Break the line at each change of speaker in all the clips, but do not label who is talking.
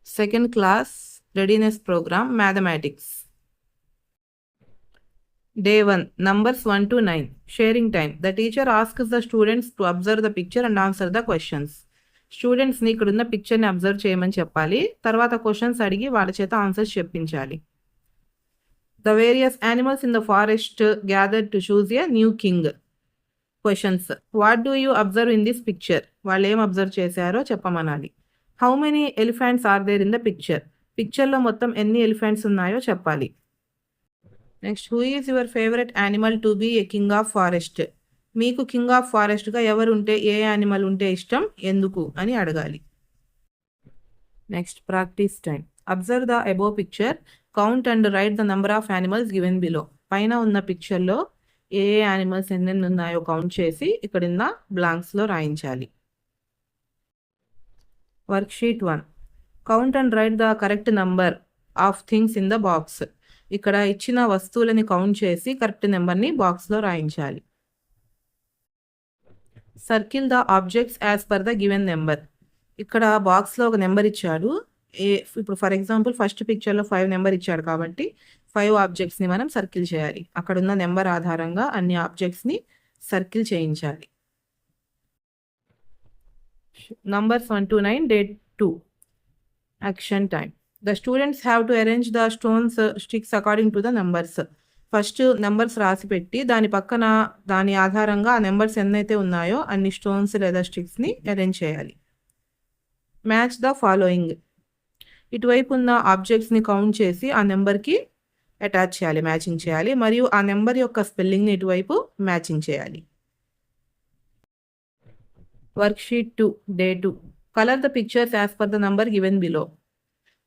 Second class readiness program, mathematics. Day 1, numbers 1 to 9. Sharing time. The teacher asks the students to observe the picture and answer the questions. స్టూడెంట్స్ని ఇక్కడున్న పిక్చర్ని observe చేయమని చెప్పాలి. తర్వాత questions అడిగి వాళ్ళ చేత answers చెప్పించాలి. The various animals in the forest gathered to choose a new king. Questions. What do you observe in this picture? వాళ్ళు ఏం అబ్జర్వ్ చేశారో చెప్పమనాలి. How many elephants are there in the picture? పిక్చర్లో మొత్తం ఎన్ని ఎలిఫెంట్స్ ఉన్నాయో చెప్పాలి. Next, who is your favourite animal to be a king of forest? మీకు కింగ్ ఆఫ్ ఫారెస్ట్గా ఎవరుంటే, ఏ యానిమల్ ఉంటే ఇష్టం, ఎందుకు అని అడగాలి. Next, practice time. Observe the above picture, count and write the number of animals given below. పైన ఉన్న పిక్చర్లో ఏ యానిమల్స్ ఎన్నెన్ని ఉన్నాయో కౌంట్ చేసి ఇక్కడున్న బ్లాంక్స్లో రాయించాలి. Worksheet 1. Count and write the correct number of things in the box. ఇక్కడ ఇచ్చిన వస్తువులని కౌంట్ చేసి కరెక్ట్ నెంబర్ని బాక్స్లో రాయించాలి. Circle the objects as per the given number. ఇక్కడ బాక్స్లో ఒక నెంబర్ ఇచ్చాడు. ఇప్పుడు ఫర్ ఎగ్జాంపుల్ ఫస్ట్ పిక్చర్లో 5 నెంబర్ ఇచ్చాడు కాబట్టి 5 ఆబ్జెక్ట్స్ని మనం సర్కిల్ చేయాలి. అక్కడున్న నెంబర్ ఆధారంగా అన్ని ఆబ్జెక్ట్స్ని సర్కిల్ చేయించాలి. Numbers 1 to 9, day 2. Action time. The students have to arrange the stones sticks according to the numbers. First numbers రాసి పెట్టి దాని పక్కన దాని ఆధారంగా ఆ నెంబర్స్ ఎన్నైతే ఉన్నాయో అన్ని స్టోన్స్ లేదా స్టిక్స్ని అరేంజ్ చేయాలి. Match the following. ఇటువైపు ఉన్న ఆబ్జెక్ట్స్ని కౌంట్ చేసి ఆ నెంబర్కి అటాచ్ చేయాలి, మ్యాచింగ్ చేయాలి. మరియు ఆ నెంబర్ యొక్క స్పెల్లింగ్ని ఇటువైపు మ్యాచింగ్ చేయాలి. Worksheet 2, day 2. Colour the pictures as per the number given below.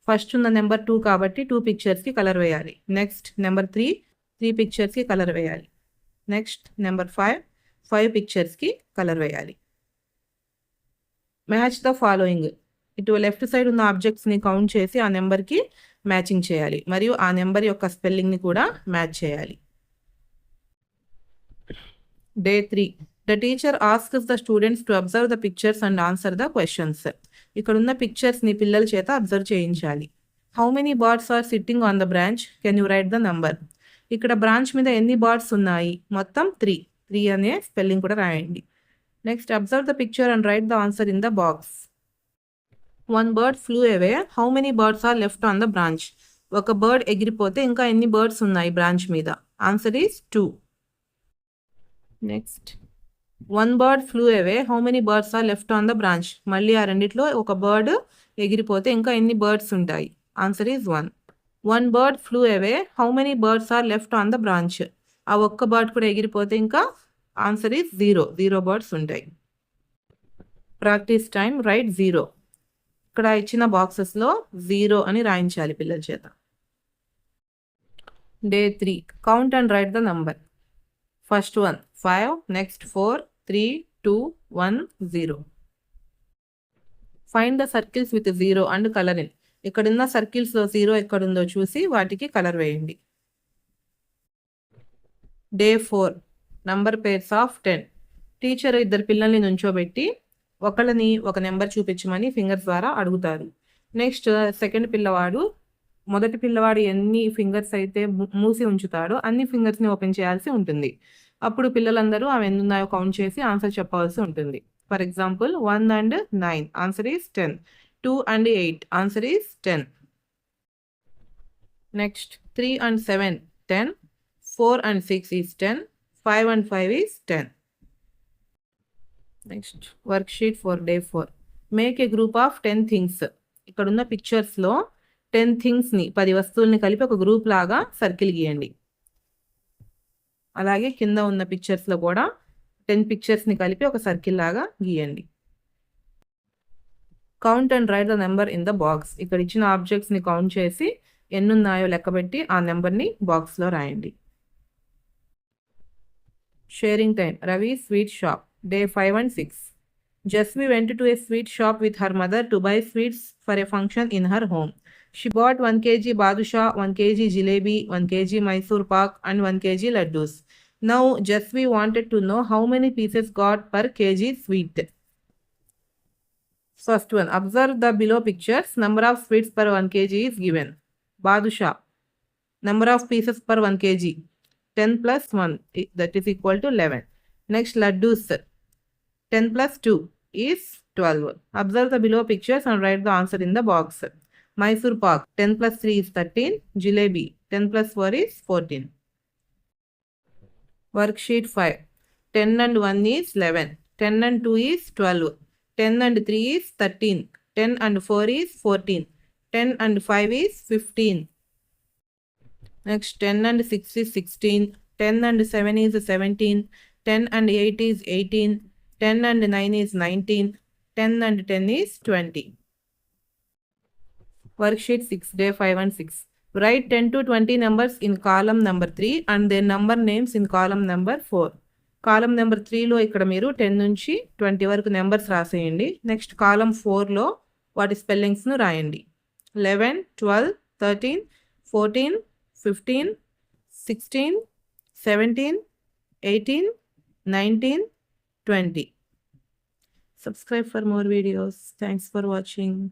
First ఉన్న నెంబర్ 2 కాబట్టి 2 పిక్చర్స్కి కలర్ వేయాలి. నెక్స్ట్ నెంబర్ 3 పిక్చర్స్కి కలర్ వేయాలి. నెక్స్ట్ నెంబర్ 5 పిక్చర్స్కి కలర్ వేయాలి. Match the following. ఇటు లెఫ్ట్ సైడ్ ఉన్న ఆబ్జెక్ట్స్ని కౌంట్ చేసి ఆ నెంబర్కి మ్యాచింగ్ చేయాలి మరియు ఆ నెంబర్ యొక్క స్పెల్లింగ్ని కూడా మ్యాచ్ చేయాలి. Day 3. The teacher asks the students to observe the pictures and answer the questions. ఇక్కడున్న పిక్చర్స్ని పిల్లల చేత అబ్జర్వ్ చేయించాలి. How many birds are sitting on the branch, can you write the number? ఇక్కడ బ్రాంచ్ మీద ఎన్ని బర్డ్స్ ఉన్నాయి? మొత్తం 3 అనే స్పెల్లింగ్ కూడా రాయండి. Next, observe the picture and write the answer in the box. 1 bird flew away. How many birds are left on the branch? ఒక bird ఎగిరిపోతే ఇంకా ఎన్ని బర్డ్స్ ఉన్నాయి బ్రాంచ్ మీద? Answer is 2. Next, 1 bird flew away. How many birds are left on the branch? మళ్ళీ ఆ రెండిట్లో ఒక బర్డ్ ఎగిరిపోతే ఇంకా ఎన్ని బర్డ్స్ ఉంటాయి? Answer is 1. 1 bird flew away. How many birds are left on the branch? ఆ ఒక్క బర్డ్ కూడా ఎగిరిపోతే ఇంకా ఆన్సర్ ఈస్ 0 బర్డ్స్ ఉంటాయి. Practice time. రైట్ 0. ఇక్కడ ఇచ్చిన బాక్సెస్లో 0 అని రాయించాలి పిల్లల చేత. Day 3. Count and write the number. First 1 5, next 4 3 2 1 0. Find the circles with 0 and colour in. ఇక్కడున్న సర్కిల్స్లో 0 ఎక్కడుందో చూసి వాటికి కలర్ వేయండి. Day 4. Number pairs of 10. Teacher 2 పిల్లల్ని నుంచోబెట్టి ఒకళ్ళని ఒక నెంబర్ చూపించమని ఫింగర్స్ ద్వారా అడుగుతారు. నెక్స్ట్ సెకండ్ పిల్లవాడు మొదటి పిల్లవాడు ఎన్ని ఫింగర్స్ అయితే మూసి ఉంచుతాడో అన్ని ఫింగర్స్ని ఓపెన్ చేయాల్సి ఉంటుంది. అప్పుడు పిల్లలందరూ అవి ఎన్ని ఉన్నాయో కౌంట్ చేసి ఆన్సర్ చెప్పవలసి ఉంటుంది. For example 1 and 9 answer is 10. 2 and 8 answer is 10. Next 3 and 7 10. 4 and 6 is 10. 5 and 5 is 10. Next worksheet for day 4. Make a group of 10 things. ఇక్కడున్న పిక్చర్స్లో 10 థింగ్స్ని 10 వస్తువుల్ని కలిపి ఒక గ్రూప్ లాగా సర్కిల్ గీయండి. అలాగే కింద ఉన్న పిక్చర్స్లో కూడా 10 పిక్చర్స్ని కలిపి ఒక సర్కిల్ లాగా గీయండి. Count and write the number in the box. ఇక్కడ ఇచ్చిన ఆబ్జెక్ట్స్ని కౌంట్ చేసి ఎన్ని ఉన్నాయో లెక్కబెట్టి ఆ నెంబర్ని బాక్స్లో రాయండి. Sharing time. Ravi sweet shop. Day 5 and 6. Jasvi went to a sweet shop with her mother to buy sweets for a function in her home. She bought 1 kg badusha, 1 kg jalebi, 1 kg Mysore pak and 1 kg laddus. Now Jasvi wanted to know how many pieces got per kg sweet. First one, observe the below pictures. Number of sweets per 1 kg is given. Badusha, number of pieces per 1 kg, 10 plus 1, that is equal to 11. Next, laddus, 10 plus 2 is 12. Observe the below pictures and write the answer in the box. Mysore pak, 10 plus 3 is 13. Jalebi, 10 plus 4 is 14. Worksheet 5. 10 and 1 is 11. 10 and 2 is 12. 10 and 3 is 13. 10 and 4 is 14. 10 and 5 is 15. Next, 10 and 6 is 16. 10 and 7 is 17. 10 and 8 is 18. 10 and 9 is 19. 10 and 10 is 20. Worksheet 6, day 5 and 6. Write 10 to 20 numbers in column number 3 and their number names in column number 4. Column number 3లో ఇక్కడ మీరు 10 నుంచి 20 వరకు numbers రాసేయండి. Next కాలం 4లో వాటి స్పెల్లింగ్స్ను రాయండి. 11, 12, 13, 14, 15, 16, 17, 18, 19, 20. Subscribe for more videos. Thanks for watching.